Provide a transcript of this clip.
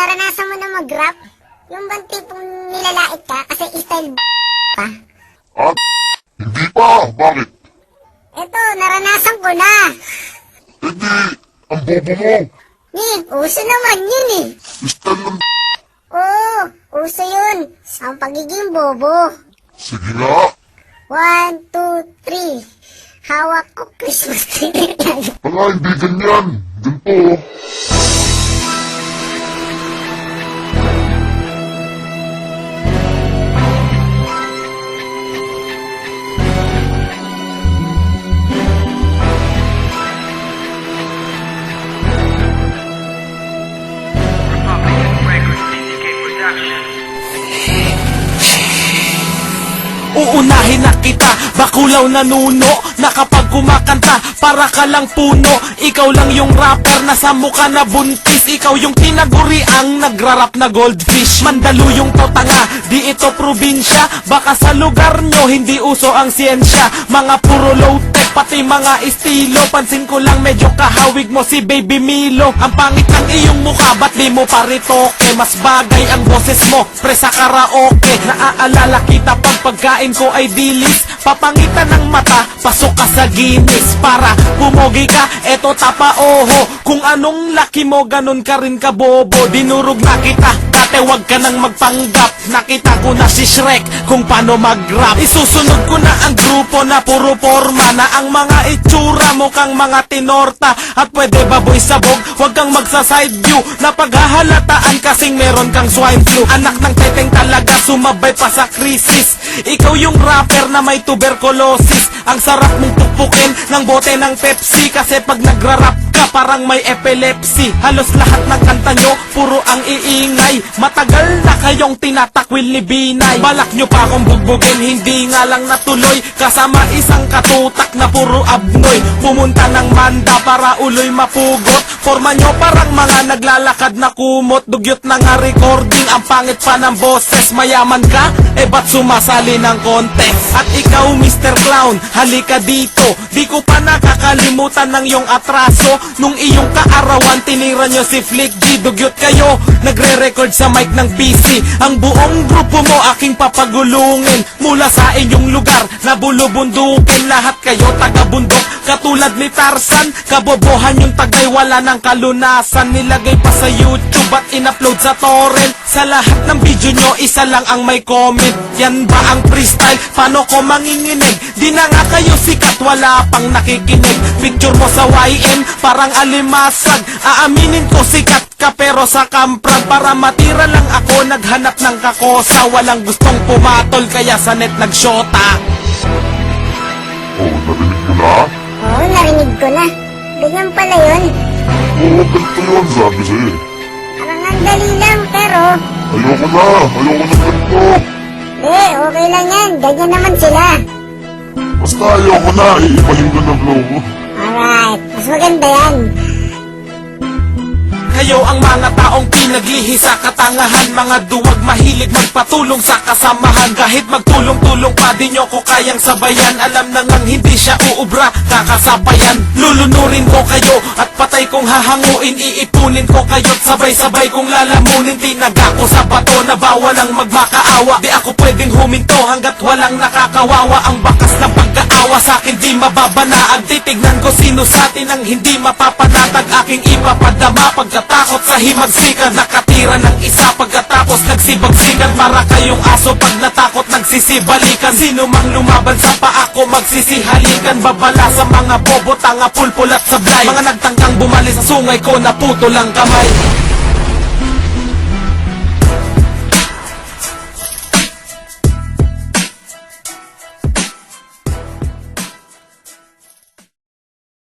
naranasan mo na mag-rap? Yung bang tipong nilalait ka kasi style pa? At hindi pa, bakit? Eto, naranasan ko na. Hindi, ang bobo mo. Uso naman yun eh. Style ng Oo, uso yun. Sa pagiging bobo. Sige nga. 1, 2, 3. Hawak ko Christmas tree. Wala, hindi ganyan. Ganito. Uunahin na kita, bakulaw na nuno na kapag kumakanta, para ka lang puno. Ikaw lang yung rapper na sa mukha na buntis. Ikaw yung tinaguri ang nagrarap na goldfish. Mandaluyong to tanga, di ito probinsya. Baka sa lugar nyo hindi uso ang siyensya. Mga puro low-tech, pati mga estilo. Pansin ko lang medyo kahawig mo si Baby Milo. Ang pangit ng iyong mukha, ba't di mo paritoke? Mas bagay ang boses mo, pre sa karaoke. Naaalala kita pag pagkain ko ay dilis. Papangitan ng mata, pasok ka sa Guinness. Para pumogi ka, eto tapa oho. Kung anong laki mo, ganun ka rin ka bobo. Dinurog na kita, dati wag ka nang magpanggap. Nakita ko na si Shrek kung paano mag-rap. Isusunod ko na ang grupo na puro forma. Na ang mga itsura mo kang mga tinorta. At pwede baboy sabog, wag kang magsa-side view. Napaghahalataan kasing meron kang swine flu. Anak ng teteng talaga, sumabay pa sa krisis. Ikaw yung rapper na may tuberculosis. Ang sarap mong tukpukin ng bote ng Pepsi. Kasi pag nagra-rap ka parang may epilepsy. Halos lahat ng kanta nyo puro ang iingay. Matagal na kayong tinatakwil ni Binay. Balak nyo pa akong bugbugin, hindi nga lang natuloy. Kasama isang katutak na puro abnoy. Pumunta ng Manda para uloy mapugot. Forma nyo parang mga naglalakad na kumot. Dugyot na nga recording, ang pangit pa ng boses. Mayaman ka? Ba't sumasali ng contest? At ikaw Mr. Clown, halika dito. Di ko pa nakakalimutan ng iyong atraso. Nung iyong kaarawan, tinira nyo si Flick G. Dugyot kayo, nagre-record sa mic ng PC. Ang buong grupo mo aking papagulungin. Mula sa inyong lugar, nabulubundukin. Lahat kayo taga-bundok, katulad ni Tarzan. Kabobohan yung tagay, wala ng kalunasan. Nilagay pa sa YouTube at in-upload sa torrent. Sa lahat ng video nyo, isa lang ang may comment. Yan ba ang freestyle? Paano ko manginginig? Di na nga kayo sikat, wala pang nakikinig. Picture mo sa YM, parang alimasag. Aaminin ko sikat ka pero sa kamprag. Para matira lang ako, naghanap ng kakosa. Walang gustong pumatol kaya sa net nagsyota. Oh, narinig mo na? Oo, narinig ko na. Ganyan pala yun. Oo, ganito yun, sabi sa'yo. Parang ang dali lang, pero... Ayoko na ganito. okay lang yan. Ganyan naman sila. Basta ayoko na, iibahin ko na flow ko. Alright, mas maganda yan. Kayo ang mga taong pinaglihi sa katangahan. Mga duwag mahilig magpatulong sa kasamahan. Kahit magtulong-tulong pa di nyo ko kayang sabayan. Alam na ngang hindi siya uubra, kakasapayan. Lulunurin ko kayo at patay kong hahanguin. Iipunin ko kayo't sabay-sabay kong lalamunin. Tinaga ko sa bato na bawal ang magmakaawa. Di ako pwedeng huminto hanggat walang nakakawawa. Ang bakas ng pagkaawa sa'kin di mababanaag. Titignan ko sino sa'tin ang hindi mapapanatag. Aking ipapadama pagkatakot sa himagsikan. Nakatira ng isa pagkatapos nagsibagsikan. Para kayong aso pag natakot nagsisibalikan. Sino mang lumaban sa paa ko magsisihalikan. Babala sa mga bobo, tanga, pulpul at sablay. Mga nagtangkang bumali sa sungay ko, naputo lang kamay.